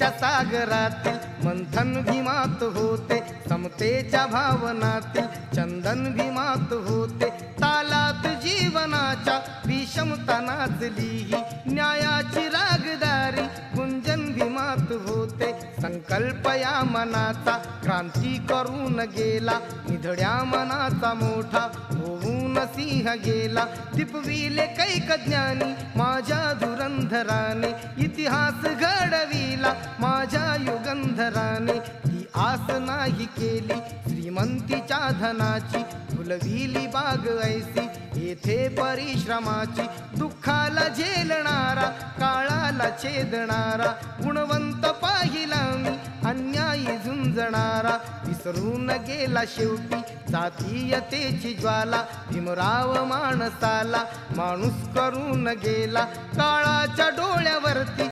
समतेच्या सागरातील मंथन भीमात होते, समतेच्या भावनातील चंदन भीमात होते, तालात जीवनाच्या विषमता नाचली ही न्यायाची रागदारी गुंजन भीमात होते। संकल्प या मनाचा क्रांती करून गेला, निधड्या मनाचा मोठा होऊन सिंह गेला। दिपविले कैक ज्ञानी माझ्या धुरंधराने, इतिहास घडविला माझ्या युगंधराने। ती आस नाही केली श्रीमंतीच्या धनाची, फुलविली बाग ऐसी येथे परिश्रमाची। दुःखाला झेलणारा काळाला छेदणारा, गुणवंत पाहिला मी अन्यायी झुंजणारा। विसरून गेला शेवटी जातीयतेची ज्वाला, भीमराव माणसाला माणूस करून गेला काळाच्या डोळ्यावरती